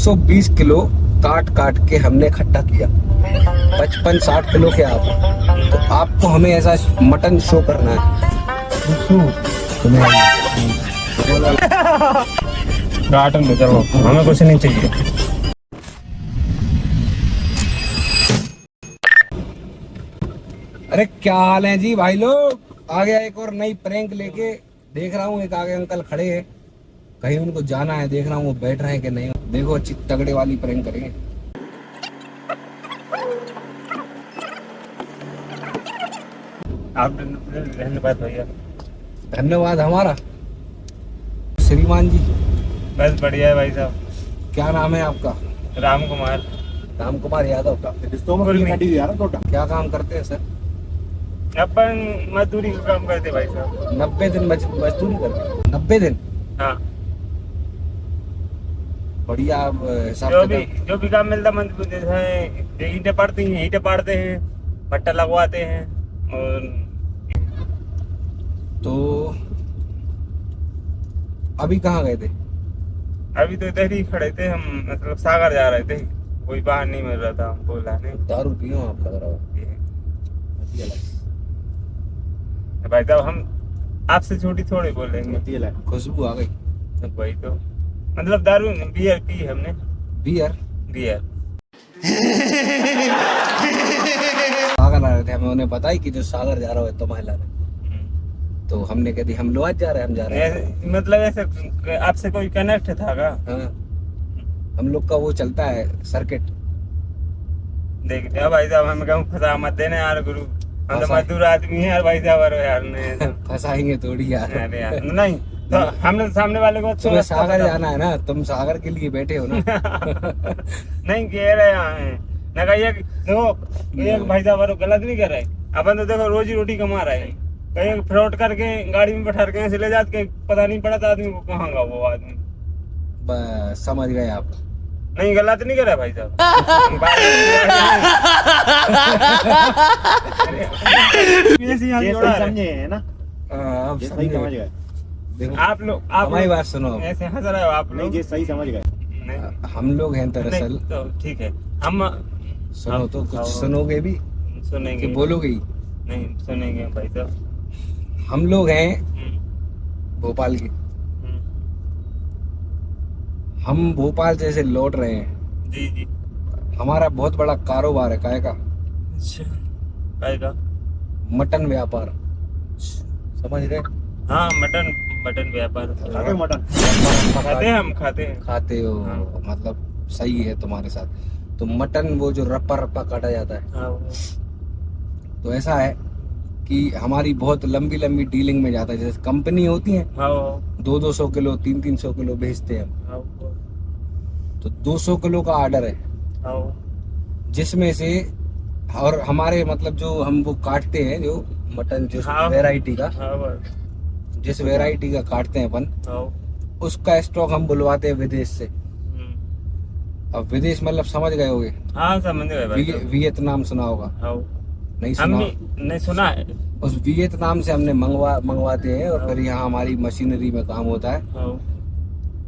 120 kilo काट काट के हमने इकट्ठा किया। 55-60 किलो के आप, तो आपको हमें ऐसा मटन शो करना है। काटन दो चलो, हमें कुछ नहीं चाहिए। अरे क्या हाल है जी भाई लोग, आ गया एक और नई प्रैंक लेके। देख रहा हूँ एक आगे अंकल खड़े हैं, कहीं उनको जाना है, देख रहा हूँ वो बैठ रहे हैं कि नहीं। देखो अच्छी तगड़े वाली प्रैंक करेंगे। आप धन्यवाद भैया। धन्यवाद हमारा। श्रीमान जी बस बढ़िया है भाई साहब। क्या नाम है आपका? राम कुमार। राम कुमार यादव का। क्या काम करते हैं सर? अपन मजदूरी का काम करते भाई साहब। 90 दिन मजदूरी करते हैं? 90 दिन? हाँ, बढ़िया। आप हिसाब जो भी काम मिलता मजदूरी, जैसे ईंटें पड़ती हैं, ईंटें पाड़ते हैं, भट्टा लगवाते हैं। और तो अभी कहाँ गए थे? अभी तो इधर ही खड़े थे हम, मतलब सागर जा रहे थे, कोई बाहर नहीं मिल रहा था, हमको लाने। दारू पियो आप लग रहा हो। भाई साहब हम आपसे छोटी थोड़ी बोलेंगे। खुशबू आ गई। वही तो, मतलब दारू बियर पी हमने। बियर? बियर। सागर आ रहे थे, हमें उन्हें बताई कि जो सागर जा रहा है तुम्हारे लाने, तो हमने कह दी हम लोग आज जा रहे हैं, हम जा रहे हैं। मतलब ऐसे आपसे कोई कनेक्ट था का? हाँ, हम लोग का वो चलता है सर्किट। देखते हैं भाई साहब, हमें कहूँ फंसा मत देना यार गुरु, हम तो मजदूर आदमी है यार भाई साहब। अरे यार ने फंसाएंगे थोड़ी यार। अरे यार नहीं, तो हमने सामने वाले को तुम्हें सागर जाना है ना, तुम सागर के लिए बैठे हो ना। नहीं कह रहे हैं ना, कहिए देखो ये भाई साहब गलत नहीं कर रहे। अपन तो देखो रोजी रोटी कमा रहे हैं, कहीं फ्रॉड करके गाड़ी में बैठा के ऐसे ले जाते के पता नहीं पड़ा था आदमी को कहाँ का वो आदमी। बस समझ गए आप। नहीं गलत नहीं कर रहा भाई साहब। समझे है ना? आप ये सही समझ गए। देखो आप लोग हमारी बात सुनो। ऐसे हंस रहे हो आप नहीं लोग। ये सही समझ गए। नहीं हम लोग हैं दरअसल। नहीं, तो ठीक है हम सुनो तो कुछ हाँ, सुनोगे भी सुनेंगे कि बोलोगे ही? नहीं सुनेंगे भाई साहब। हम लोग हैं हम्म, भोपाल के। हम्म, हम भोपाल से ऐसे लौट रहे हैं। जी जी। हमारा बहुत बड़ा कारोबार है, काय का? अच्छा काय का? मटन व्यापार, समझ गए? हाँ मटन, मटन व्यापार। खाते हो मटन? खाते हैं हम, खाते हैं। खाते हो? हाँ। मतलब सही है तुम्हारे साथ। तो मटन वो जो रप्पा रप्पा काटा जाता है, हाँ तो ऐसा है कि हमारी बहुत लंबी लंबी डीलिंग में जाता है। जैसे कंपनी होती है, हाँ 200 किलो 300 किलो भेजते हैं हम। हाँ तो 200 किलो का ऑर्डर है, हाँ जिसमें से और हमारे मतलब जो हम वो काटते हैं, जो मटन जिस हाँ वैरायटी का, हाँ जिस वैरायटी का काटते हैं अपन, हाँ। उसका स्टॉक हम बुलवाते हैं विदेश से। अब विदेश मतलब समझ गए होगे, हाँ समझ गए भाई साहब। वियतनाम सुना होगा? हाँ नहीं हम सुना? नहीं सुना है। उस वियतनाम से हमने मंगवाते हैं, और फिर यहाँ हमारी मशीनरी में काम होता है। हाँ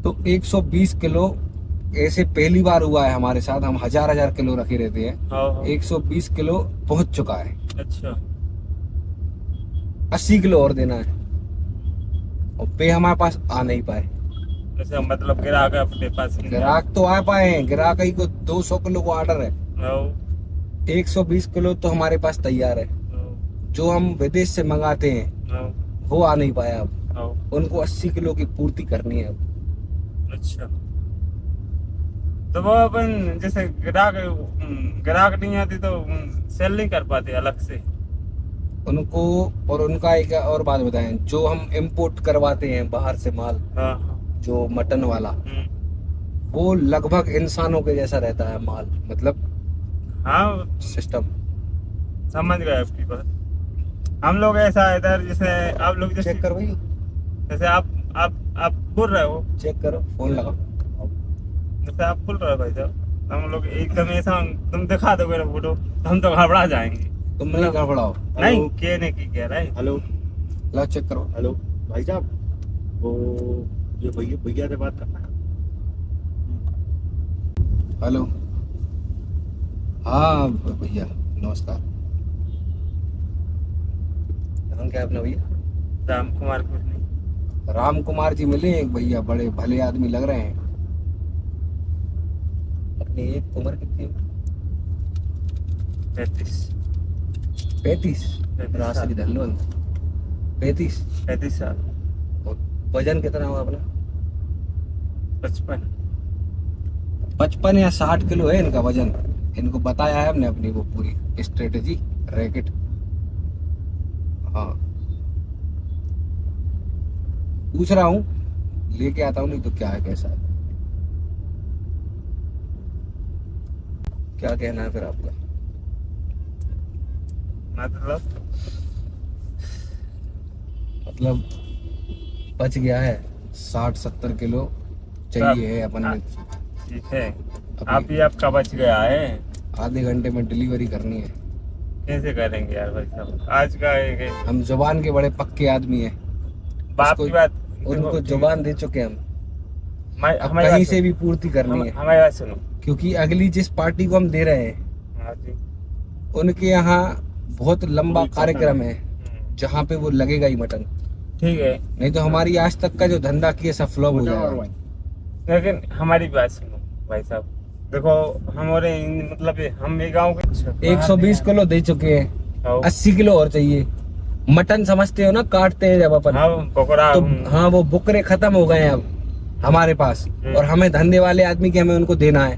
तो 120 किलो ऐसे पहली बार हुआ है हमारे साथ। हम हजार किलो रखे रहते हैं, हाँ 120 किलो पहुंच चुका है। अच्छा 80 किलो और देना है, और पे हमारे पास आ नहीं पाए। जैसे मतलब ग्राहक अपने पास नहीं आया। ग्राहक तो आ पाए हैं, ग्राहक ही को 200 किलो को ऑर्डर है, हाँ 120 किलो तो हमारे पास तैयार है। जो हम विदेश से मंगाते हैं हाँ वो आ नहीं पाया। अब हाँ। उनको 80 किलो की पूर्ति करनी है अब। अच्छा तो वो अपन जैसे ग्राहक नहीं आती तो सेल नहीं कर पाते अलग से उनको। और उनका एक और बात बताएं, जो हम इंपोर्ट करवाते हैं बाहर से माल, हाँ हाँ जो मटन वाला, वो लगभग इंसानों के जैसा रहता है माल, मतलब हाँ सिस्टम। समझ गए आपकी बात। हम लोग ऐसा है इधर, जैसे आप लोग जैसे चेक करो भाई, जैसे आप बोल रहे हो, चेक करो, फोन लगाओ। जैसे आप बोल रहे हो भाई साहब, हम लोग एकदम ऐसा तुम दिखा दोगे ना फोटो तो हम तो घबरा जाएंगे। तुम नहीं गड़बड़ाओ। नहीं कहने की कह रहा है। हेलो लो चेक करो। हेलो भाई साहब, वो ये भैया से बात करना है। हेलो। हाँ भैया नमस्कार। नाम क्या है अपना भैया? राम कुमार कुछ नहीं। राम कुमार जी मिले एक भैया, बड़े भले आदमी लग रहे हैं। अपनी एक उम्र कितनी है? 35 35। राशि धनवंत 35। 35 साल। और वजन कितना हुआ अपना? 55। 55 या 60 किलो है इनका वजन। इनको बताया है हमने अपनी वो पूरी स्ट्रेटेजी रैकेट। हाँ पूछ रहा हूँ, लेके आता हूँ, नहीं तो क्या है कैसा है, क्या कहना है फिर आपका? मतलब बच गया है 60-70 किलो चाहिए है अपन में। ठीक है, अपनी आप ही आपका बच गया है। आधे घंटे में डिलीवरी करनी है। कैसे करेंगे यार भाई साहब, आज का एक हम जुबान के बड़े पक्के आदमी हैं। बाप उसको- की बात। उनको जुबान दे चुके हम, अब हमारी कहीं बात से भी पूर्ति करनी है। हमारी बात सुनो। क्योंकि अगली जिस पार्टी को हम दे रहे हैं हाँ जी। उनके यहाँ बहुत लंबा कोई कार्यक्रम है हम्म, जहाँ पे वो लगेगा ही मटन। ठीक है, नहीं तो हमारी आज तक का जो धंधा किया सब फ्लॉप हो और जाएगा। भाई लेकिन हमारी बात सुनो भाई साहब। देखो हमारे मतलब हम एक गाँव के 120 किलो दे चुके हैं, हाँ 80 किलो और चाहिए। मटन समझते हो ना, काटते हैं जब अपन, पकौड़ा। तो हाँ वो बुकरे खत्म हो गए हैं अब हमारे पास, और हमें धंधे वाले आदमी के हमें उनको देना है,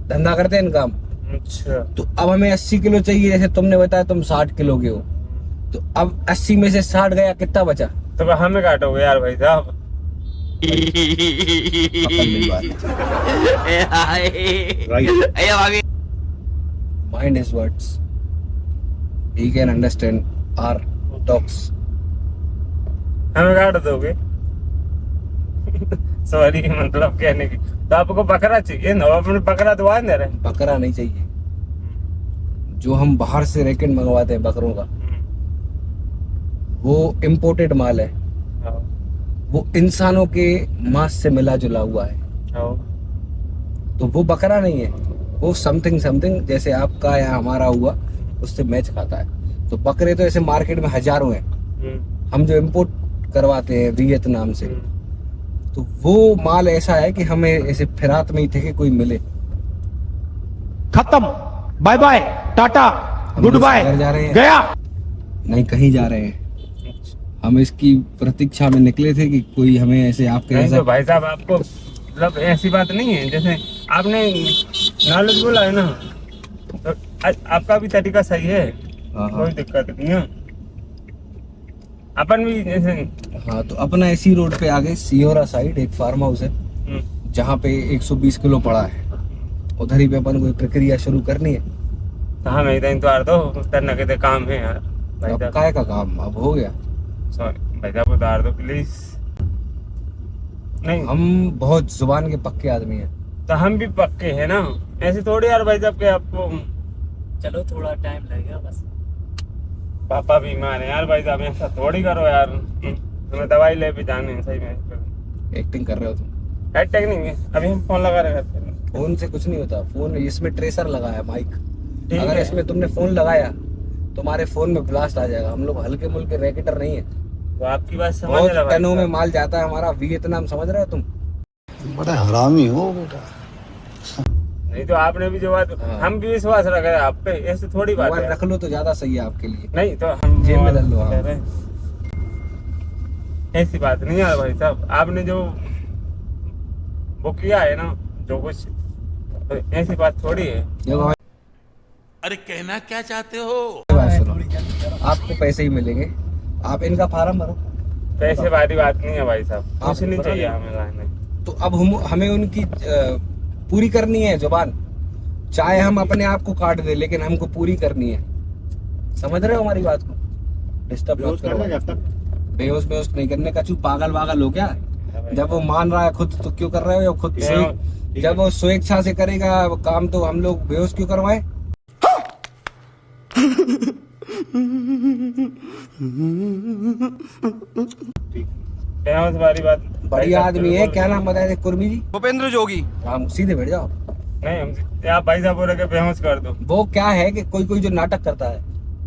धंधा करते हैं इनका हम। अच्छा, तो अब हमें 80 किलो चाहिए, जैसे तुमने बताया तुम 60 किलो के हो, तो अब 80 में से 60 गया, कितना बचा? तो हमें काटोगे यार भाई साहब। Right Mind his words. He can understand our talks. हमें काट दोगे? सॉरी, मतलब कहने की तो आपको बकरा चाहिए ना, अपने बकरा तो आ दे रहे। बकरा नहीं चाहिए, जो हम बाहर से रैकेट मंगवाते हैं बकरों का, वो इम्पोर्टेड माल है, वो इंसानों के मांस से मिला जुला हुआ है, तो वो बकरा नहीं है, वो समथिंग समथिंग जैसे आपका या हमारा हुआ उससे मैच खाता है। तो बकरे तो ऐसे मार्केट में हजारों हैं, हम जो इम्पोर्ट करवाते हैं वियतनाम से, तो वो माल ऐसा है कि हमें ऐसे फिरात में ही थे कि कोई मिले। खत्म, बाय बाय, टाटा, हम गुड लोग बाय, घर जा रहे हैं। गया। नहीं कहीं जा रहे हैं, हम इसकी प्रतीक्षा में निकले थे कि कोई हमें ऐसे आपके नहीं जैसा। तो भाई साहब आपको मतलब ऐसी बात नहीं है, जैसे आपने नॉलेज बोला है ना, तो आपका भी तरीका सही है, हाँ कोई दिक्कत नहीं है। अपन भी जैसे हाँ, तो अपना इसी रोड पे आगे सियोरा साइड एक फार्म हाउस है जहाँ पे 120 किलो पड़ा है, उधर ही पे अपन कोई प्रक्रिया शुरू करनी है। तो हमें इधर तो दो तरना के काम है यार भाई अब साहब। काय का काम अब हो गया। सॉरी भाई साहब, उतार दो प्लीज। नहीं हम बहुत जुबान के पक्के आदमी हैं। तो हम भी पक्के हैं ना, ऐसे थोड़ी यार भाई साहब के आपको। चलो थोड़ा टाइम लगेगा बस। पापा बीमार है यार भाई साहब, ऐसा थोड़ी करो यार, हमें दवाई ले भी जाने हैं सही में। एक्टिंग कर रहे हो तुम। हैशटैग नहीं है, अभी हम फोन लगा रहे हैं। फोन से कुछ नहीं होता, फोन इसमें ट्रेसर लगा है, माइक। ठीक अगर है। इसमें तुमने फोन लगाया तुम्हारे फोन में ब्लास्ट आ जाएगा। हम लोग हल्के मुल्के रैकेटर नहीं है, तो आपकी बात समझ बहुत रहा भाई टनों में साहब। माल जाता है हमारा वियतनाम, समझ रहे हो तुम? बड़ा हरामी हो बेटा। नहीं तो आपने भी जो बात, हाँ। हम भी विश्वास रख रहे हैं आप पे, ऐसे थोड़ी बात मोबाइल है। रख लो तो ज्यादा सही है आपके लिए। नहीं तो हम जेब में डाल लो, हाँ। कह रहे हैं। ऐसी बात नहीं यार भाई साहब, आपने जो वो किया है ना, जो कुछ, तो ऐसी बात थोड़ी है। देखो भाई, अरे कहना क्या चाहते हो? बात सुनो, आपको पैसे ही मिलेंगे, आप इनका फार्म भरो। पैसे वाली बात नहीं है भाई साहब, आप कुछ नहीं बता चाहिए दो। हमें लाने। तो अब हमें उनकी पूरी करनी है जुबान, चाहे हम अपने आप को काट दे लेकिन हमको पूरी करनी है। समझ रहे हो हमारी बात को? डिस्टर्ब मत बेहोश करो। करना जब तक बेहोश बेहोश नहीं करने का, चू पागल वागल हो क्या? जब वो मान रहा है खुद तो क्यों कर रहे हो? या खुद जब वो स्वेच्छा से करेगा वो काम तो हम लोग बेहोश क्यों करवाएं? बेहोश वाली बात। बढ़िया आदमी है, क्या नाम बताया थे? कुर्मी जी, भूपेंद्र जोगी। राम सीधे बैठ जाओ। नहीं हम आप भाई साहब बोल रहे बेहोश कर दो। वो क्या है कि कोई कोई जो नाटक करता है,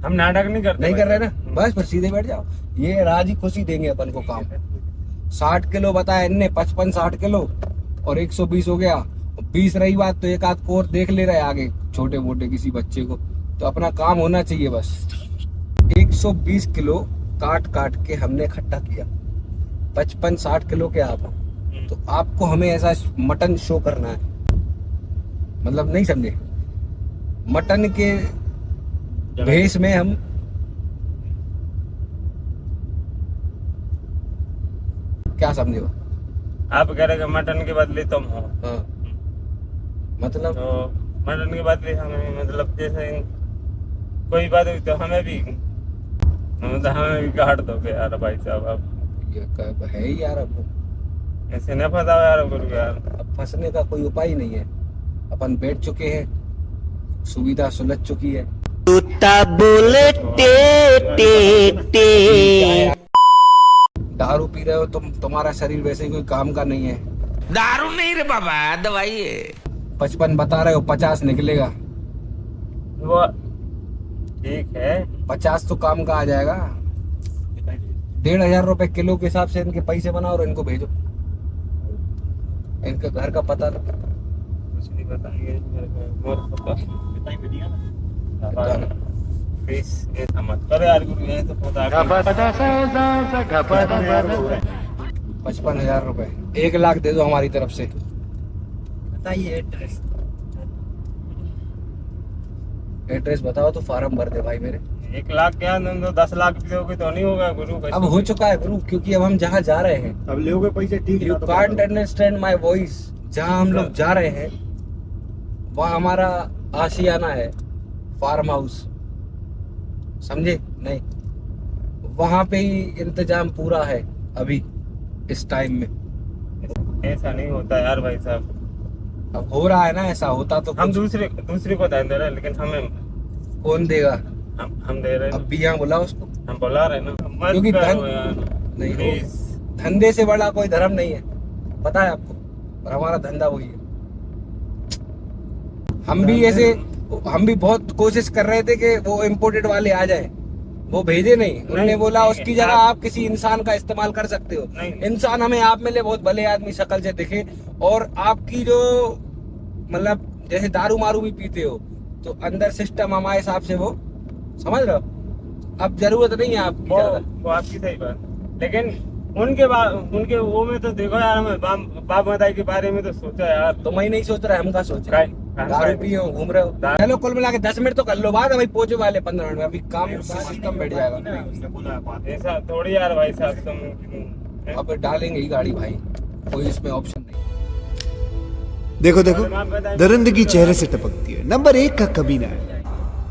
हम नाटक नहीं करते। नहीं कर रहे ना, बस फिर सीधे बैठ जाओ। ये राजी खुशी देंगे अपन को काम। 60 किलो बताया इनने, 55-60 किलो और 120 हो गया। 20 रही बात तो एक आध कोर देख ले रहे आगे छोटे मोटे किसी बच्चे को, तो अपना काम होना चाहिए बस। 120 किलो काट काट के हमने इकट्ठा किया, 55-60 किलो के आप हो, तो आपको हमें ऐसा मटन शो करना है, मतलब नहीं समझे, मटन के भेष में हम क्या समझे हो? आप कह रहे कि मटन के बदले तुम हो। हाँ, मतलब तो मटन के बदले हमें, मतलब जैसे कोई बात हुई तो हमें भी, मतलब हमें भी काट दोगे यार भाई साहब। आप ये कब है ही यार, अब ऐसे न फंसाओ यार गुरु यार। अब फंसने का कोई उपाय नहीं है। अपन बैठ चुके हैं, सुविधा सुलझ चुकी है। दारू पी रहे हो तुम, तुम्हारा शरीर वैसे ही कोई काम का नहीं है। दारू नहीं रे बाबा, दवाई है। 55 बता रहे हो, 50 निकलेगा। वो ठीक है, 50 तो काम का आ जाएगा। 1,500 रुपए किलो के हिसाब से इनके पैसे बनाओ और इनको भेजो। इनके घर का पता तो कुछ नहीं बताएंगे मेरे को, और पता बताएंगे दिया ना। प्लीज ऐसा मत करो यार गुरु, ये तो पता 55,000 रुपए, 1 लाख दे दो हमारी तरफ से। बताइए एड्रेस। एड्रेस बताओ तो फॉर्म भर दे भाई मेरे। 1 लाख क्या, तुम तो 10 लाख भी दोगे तो नहीं होगा गुरु। अब हो चुका है गुरु, क्योंकि अब हम जहाँ जा रहे हैं, अब लोगे पैसे ठीक you can't understand my voice. जहाँ हम लोग जा रहे हैं वहाँ हमारा आशियाना है, फार्म हाउस, समझे नहीं? वहाँ पे ही इंतजाम पूरा है अभी इस टाइम में। ऐसा नहीं होता यार भाई साहब। अब हो रहा है ना, ऐसा होता तो हम कुछ दूसरे को दे रहे हैं, लेकिन हमें कौन देगा? हम दे रहे हैं। अब भी यहाँ बुला उसको, हम बुला रहे हैं ना, मत क्योंकि करो धन- यार नहीं हो। प्लीज। धंधे से बड़ा कोई धर्म नहीं है, पता है आपको, और हमारा धंधा वही है। हम भी बहुत कोशिश कर रहे थे कि वो इम्पोर्टेड वाले आ जाएं, वो भेजे नहीं। उन्होंने बोला उसकी जगह आप किसी इंसान का इस्तेमाल कर सकते हो। नहीं। इंसान हमें आप मिले, बहुत भले आदमी शक्ल से दिखे, और आपकी जो मतलब जैसे दारू मारू भी पीते हो तो अंदर सिस्टम हमारे हिसाब से वो, समझ रहे हो? अब जरूरत नहीं है आपकी ज्यादा। वो आपकी सही बात, लेकिन उनके वो में तो देखो यार, हमें बाप माता के बारे में तो सोचा यार। तो मैं नहीं सोच रहा, हम का सोच रहे काय- हैं? दारू पिए हो, घूम रहे हो। चलो कुल मिला के 10 मिनट तो कर लो बात, अभी पहुंचे वाले 15 मिनट में, अभी काम सिस्टम बैठ जाएगा। उसने बोला है बात। ऐसा थोड़ी यार भाई साहब, तुम अब डालेंगे ही गाड़ी भाई, कोई इसमें ऑप्शन नहीं। देखो देखो, दरिंदगी चेहरे से टपकती है। नंबर 1 का कमीना है।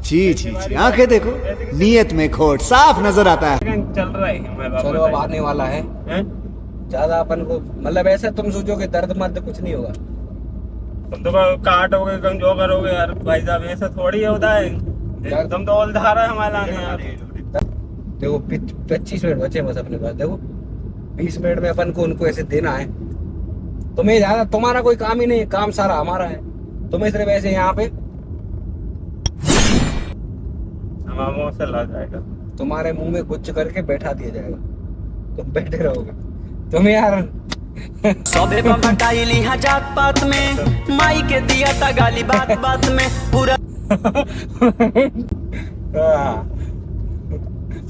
छी छी छी, आंखें देखो, नीयत में खोट साफ नजर आता है। लेकिन चल रहा है हमारे बाप चलो अब माता आने वाला है हैं? ज्यादा अपन को, मतलब ऐसा तुम सोचो कि दर्द मर्द कुछ नहीं होगा। तुम तो काटोगे, कमजोर करोगे यार भाई साहब, ऐसा थोड़ी होता है। यार- तुम तो औलधारा है हमारे लाने यार। देखो 25 मिनट बचे बस अपने पास। देखो 20 मिनट में अपन को उनको ऐसे देना है। तुम्हें ज्यादा, तुम्हारा कोई काम ही नहीं है, काम सारा हमारा है। तुम्हें सिर्फ ऐसे यहाँ पे हमारा मुंह से लग जाएगा। तुम्हारे मुंह में गुच्छ करके बैठा दिया जाएगा, तुम बैठे रहोगे। तुम्हें यार सबे बटाइली हा जात पात में, माई के दिया था गाली बात बात में पूरा।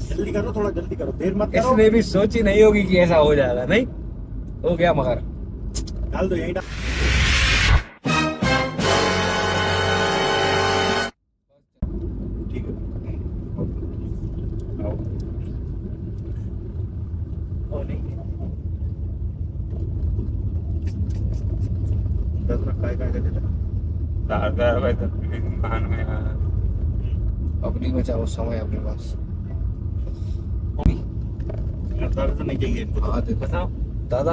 जल्दी करो, थोड़ा जल्दी करो, देर मत करो। इसने भी सोची नहीं होगी कि ऐसा हो जाएगा। नहीं हो गया, मगर डाल दो यही डाल। ठीक है। आओ। दस रखा है क्या देता? दार भाई साहब, प्लीज मान में यार। अपनी बचाओ समय अपने पास। दर्द नहीं चाहिए इनको। हाँ देखो बताओ दादा,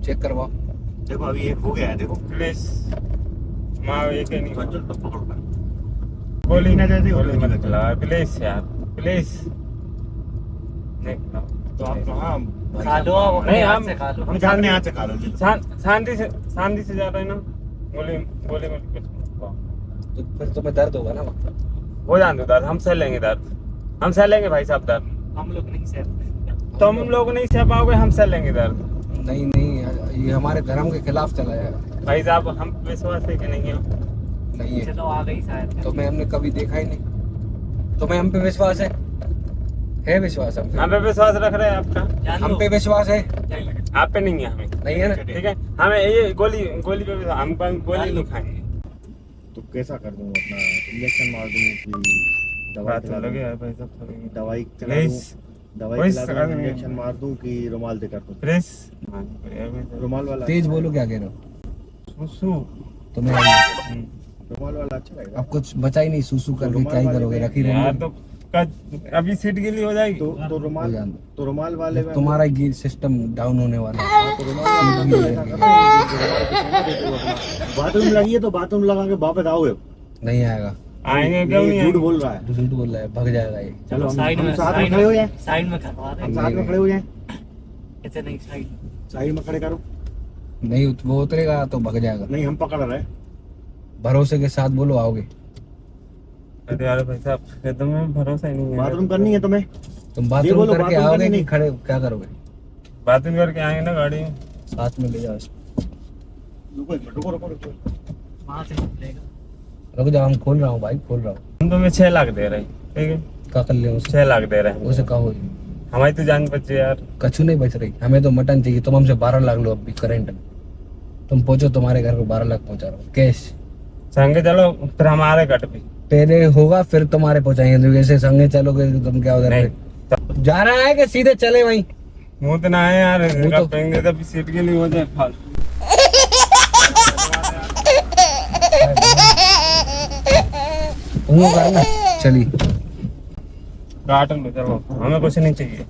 चेक करवाओ। देखो अभी ये हो गया है, देखो। प्लीज। माँ एक ही नहीं चल तो पकड़ो। गोली ना जैसे गोली गोली मत मत चला प्लीज यार, प्लीज। नहीं खिलाओ। तो आप हाँ खा लो, नहीं, हाथ हम- से खा लो। हम जाने यहाँ से खा लो। शांति से जा रहे हैं ना। गोली गोली में कुछ तो फिर तुम्हें दर्द होगा ना वहाँ। हो जाने दो दर्द, हम सह लेंगे दर्द, हम सह लेंगे भाई साहब दर्द। हम लोग नहीं सहते। तुम लोग नहीं सह पाओगे, हम सह लेंगे दर्द। नहीं नहीं, ये हमारे धर्म के खिलाफ चला जाएगा। भाई साहब हम विश्वास है कि नहीं है? नहीं है चलो आ गई शायद। तुम्हें हमने कभी देखा ही नहीं। तुम्हें हम पे विश्वास है विश्वास हम हम पे विश्वास रख रहे हैं आपका? जान हम लो। पे विश्वास है आप पे नहीं है, हमें नहीं है ना। ठीक है। हमें ये गोली गोली पे विश्वास- हम गोली नहीं खाएंगे। तो कैसा कर दूं, अपना इंजेक्शन मार दूं कि दवाई बात खिला दूं? लगे यार भाई साहब थोड़ी। दवाई खिला प्लीज दूं, दवाई कोई खिला सवाल दूं, नहीं। इंजेक्शन मार दूं कि रुमाल से कर दूं? प्लीज रुमाल वाला तेज बोलो, क्या कह रहे हो? सुसु। तुम्हें रुमाल वाला अच्छा लगेगा। अब कुछ बचा ही नहीं, सूसू करके क्या ही करोगे, रखी यार रहने तो अभी सीट के लिए हो जाएगी। तो हो रुमाल, जाने दो। तो रुमाल वाले में तुम्हारा ही सिस्टम डाउन होने वाला है। तो रुमाल वाले में ऐसा कर रहे हैं कि रुमाल को सोना देते हो अपना। बाथरूम लगी है तो बाथरूम लगा के वापस आओगे। नहीं आएगा, आएंगे क्यों नहीं झूठ आएंगे? बोल रहा है। झूठ बोल रहा है, भग जाएगा ये। चलो हम साइड में साथ में खड़े हो जाए, साइड में करवा दे। हम साथ में खड़े हो जाए, ऐसे नहीं साइड। साइड में खड़े करो। नहीं वो उतरेगा तो भग जाएगा। नहीं हम पकड़ रहे हैं। भरोसे के साथ बोलो, आओगे। अरे यार भाई साहब ये तो मैं भरोसा ही नहीं है। बाथरूम करनी है तुम्हें? तुम ये बाथरूम बोलो, करके बाथरूम आओगे करनी कि नहीं। खड़े क्या करोगे? बाथरूम करके आएंगे ना गाड़ी में। साथ में ले जाओ इसको। रुको रुको रुको रुको। वहाँ से निकलेगा। रुक जाओ, हम खोल रहा हूँ भाई, खोल रहा हूँ। हम तुम्हें 6 लाख दे रहे हैं, ठीक है? क्या कर ले उसे? 6 लाख दे रहे हैं। उसे कहो, हमारी तो जान बचे यार। कछु नहीं बच रही, हमें तो मटन चाहिए। तुम हमसे 12 लाख लो अभी करंट में। तुम पहुंचो, तुम्हारे घर को 12 लाख पहुंचा रहा हूँ कैश। संगे चलो फिर हमारे कट पे। पहले होगा फिर तुम्हारे पहुंचाएंगे। तो जैसे संगे चलोगे तो तुम क्या उधर नहीं जा रहा है कि सीधे चले वहीं? मुंह तो ना है यार, मुंह तो- पेंगे तो सीट के लिए हो जाए फाल। वो करना चलिए। काटन लो चलो, हमें कुछ नहीं चाहिए।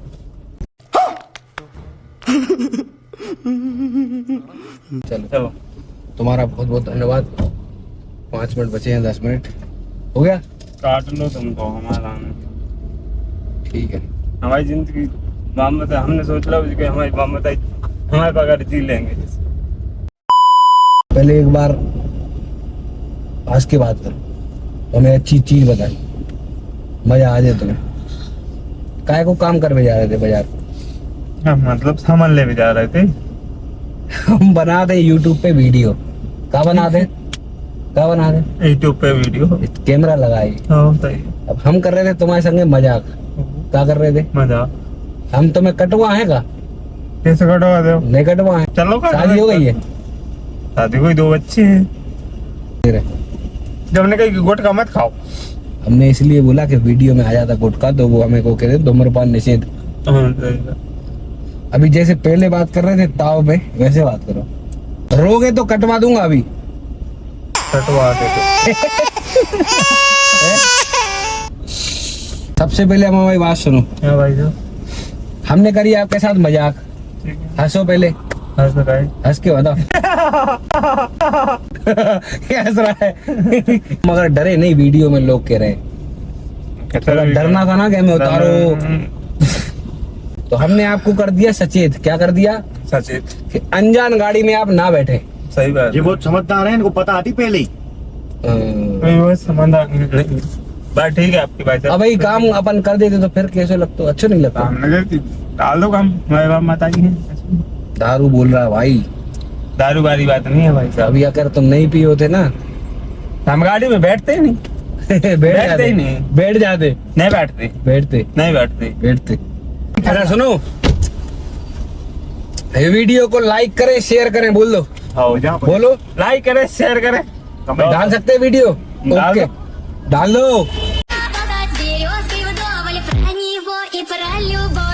चलो चलो तुम्हारा बहुत बहुत धन्यवाद। 5 मिनट बचे हैं, 10 मिनट हो गया। काट लो तुमको हमारा। ठीक है, हमारी जिंदगी बाम बता, हमने सोच लो कि हमारी बाम बताई हमारे पगार जी लेंगे। पहले एक बार हंस के बात करो, हमें अच्छी चीज बताई, मजा आ जाए तुम्हें। काय को काम कर जा रहे थे बाजार? हाँ, मतलब सामान ले भी जा रहे थे। हम बना दे यूट्यूब पे वीडियो। क्या बना दे? क्या बना दे? यूट्यूब पे वीडियो। कैमरा लगाई। हाँ सही। अब हम कर रहे थे तुम्हारे संगे मजाक। क्या कर रहे थे? मजा। हम तुम्हें कटवा है का? कैसे कटवा दो? नहीं कटवा है। चलो शादी हो गई है? शादी हुई, 2 बच्चे हैं। जब हमने कही गुटखा मत खाओ। हमने इसलिए बोला कि वीडियो में आ जाता गुटखा, तो वो हमें को कहते धूम्रपान निषेध। अभी जैसे पहले बात कर रहे थे ताव पे, वैसे बात करो। रोगे तो कटवा दूंगा अभी। कटवा दे। सबसे पहले हमारी बात सुनो। क्या भाई साहब? हमने करी आपके साथ मजाक। ठीक है। हंसो पहले, हंस लगाए। हंस के बताओ। क्या हंस रहा है? मगर डरे नहीं, वीडियो में लोग कह रहे हैं। थोड़ा डरना था ना कि हमें उतारो। तो हमने आपको कर दिया सचेत। क्या कर दिया? सचेत। कि अनजान गाड़ी में आप ना बैठे। सही बात। ये बहुत समझदार है, इनको पता आती पहले ही। कोई वो समझदार नहीं। बात ठीक है आपकी भाई साहब। अब भाई काम अपन कर देते तो फिर कैसे लगता? अच्छा नहीं लगता। डाल दो काम, हमारे बाप माता जी हैं। दारू बोल रहा है भाई। दारू वाली बात नहीं है भाई साहब। अभी अगर तुम नहीं पिए होते ना, हम गाड़ी में बैठते ही नहीं। बैठ बैठते जाते। ही नहीं। बैठ जाते। नहीं बैठते। बैठते। नहीं बैठते। बैठते। अच्छा सुनो, ये वीडियो को लाइक करें, शेयर करें, बोल दो। हाँ जहाँ पर- बोलो। लाइक करें, शेयर करें। डाल सकते हैं वीडियो? डाल ओके, डाल दो। Березки вдоволь про него и про любовь.